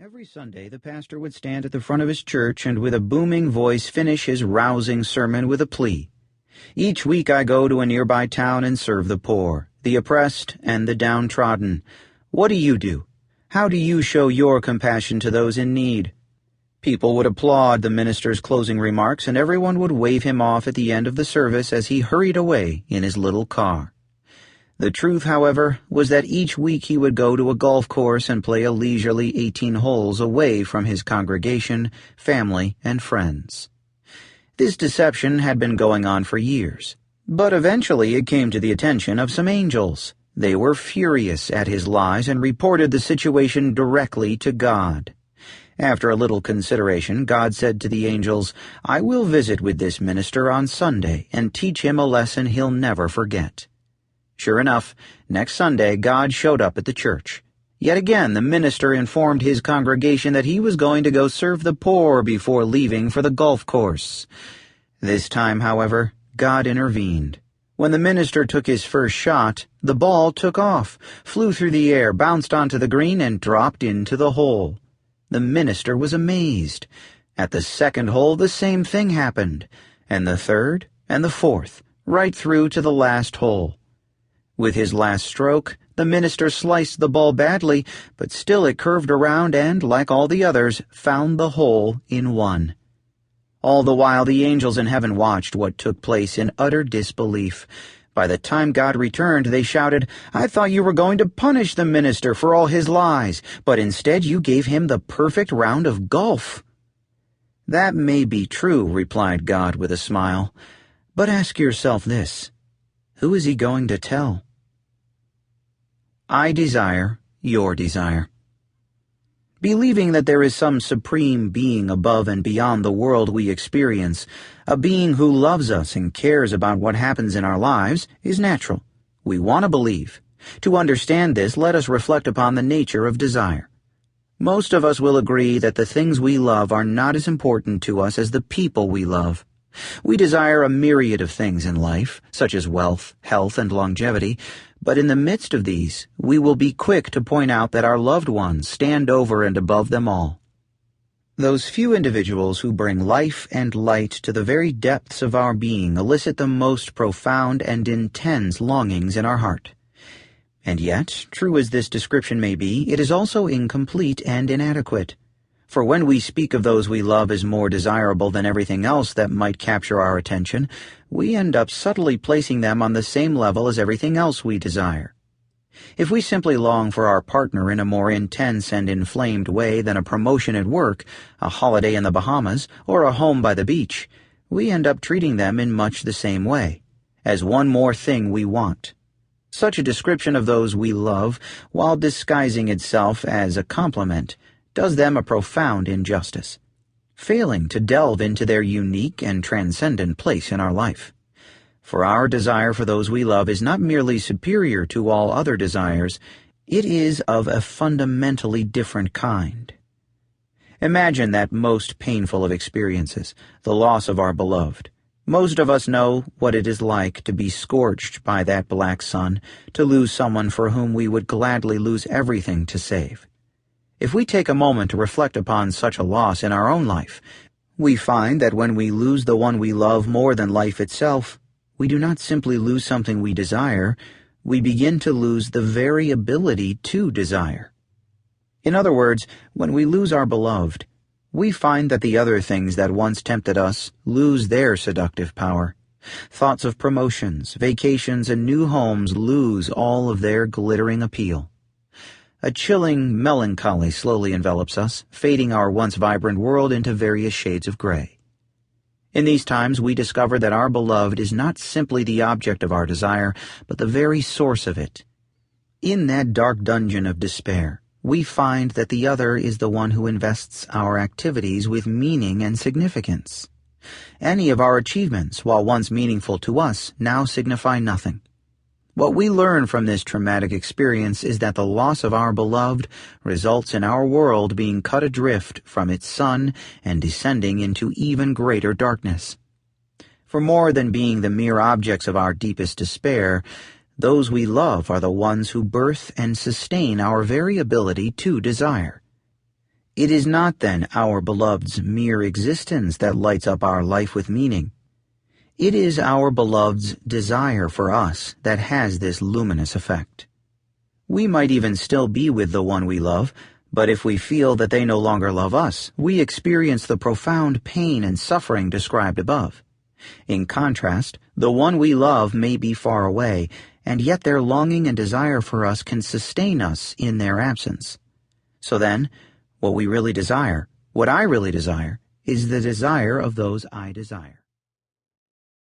Every Sunday, the pastor would stand at the front of his church and with a booming voice finish his rousing sermon with a plea. Each week I go to a nearby town and serve the poor, the oppressed, and the downtrodden. What do you do? How do you show your compassion to those in need? People would applaud the minister's closing remarks, and everyone would wave him off at the end of the service as he hurried away in his little car. The truth, however, was that each week he would go to a golf course and play a leisurely 18 holes away from his congregation, family, and friends. This deception had been going on for years, but eventually it came to the attention of some angels. They were furious at his lies and reported the situation directly to God. After a little consideration, God said to the angels, "I will visit with this minister on Sunday and teach him a lesson he'll never forget." Sure enough, next Sunday God showed up at the church. Yet again the minister informed his congregation that he was going to go serve the poor before leaving for the golf course. This time, however, God intervened. When the minister took his first shot, the ball took off, flew through the air, bounced onto the green, and dropped into the hole. The minister was amazed. At the second hole, the same thing happened, and the third, and the fourth, right through to the last hole. With his last stroke, the minister sliced the ball badly, but still it curved around and, like all the others, found the hole in one. All the while the angels in heaven watched what took place in utter disbelief. By the time God returned, they shouted, "I thought you were going to punish the minister for all his lies, but instead you gave him the perfect round of golf." "That may be true," replied God with a smile, "but ask yourself this. Who is he going to tell?" I desire your desire. Believing that there is some supreme being above and beyond the world we experience, a being who loves us and cares about what happens in our lives, is natural. We want to believe. To understand this, let us reflect upon the nature of desire. Most of us will agree that the things we love are not as important to us as the people we love. We desire a myriad of things in life, such as wealth, health, and longevity, but in the midst of these, we will be quick to point out that our loved ones stand over and above them all. Those few individuals who bring life and light to the very depths of our being elicit the most profound and intense longings in our heart. And yet, true as this description may be, it is also incomplete and inadequate. For when we speak of those we love as more desirable than everything else that might capture our attention, we end up subtly placing them on the same level as everything else we desire. If we simply long for our partner in a more intense and inflamed way than a promotion at work, a holiday in the Bahamas, or a home by the beach, we end up treating them in much the same way, as one more thing we want. Such a description of those we love, while disguising itself as a compliment, does them a profound injustice, failing to delve into their unique and transcendent place in our life. For our desire for those we love is not merely superior to all other desires, it is of a fundamentally different kind. Imagine that most painful of experiences, the loss of our beloved. Most of us know what it is like to be scorched by that black sun, to lose someone for whom we would gladly lose everything to save. If we take a moment to reflect upon such a loss in our own life, we find that when we lose the one we love more than life itself, we do not simply lose something we desire, we begin to lose the very ability to desire. In other words, when we lose our beloved, we find that the other things that once tempted us lose their seductive power. Thoughts of promotions, vacations, and new homes lose all of their glittering appeal. A chilling melancholy slowly envelops us, fading our once vibrant world into various shades of gray. In these times we discover that our beloved is not simply the object of our desire, but the very source of it. In that dark dungeon of despair, we find that the other is the one who invests our activities with meaning and significance. Any of our achievements, while once meaningful to us, now signify nothing. What we learn from this traumatic experience is that the loss of our beloved results in our world being cut adrift from its sun and descending into even greater darkness. For more than being the mere objects of our deepest despair, those we love are the ones who birth and sustain our very ability to desire. It is not, then, our beloved's mere existence that lights up our life with meaning. It is our beloved's desire for us that has this luminous effect. We might even still be with the one we love, but if we feel that they no longer love us, we experience the profound pain and suffering described above. In contrast, the one we love may be far away, and yet their longing and desire for us can sustain us in their absence. So then, what I really desire, is the desire of those I desire.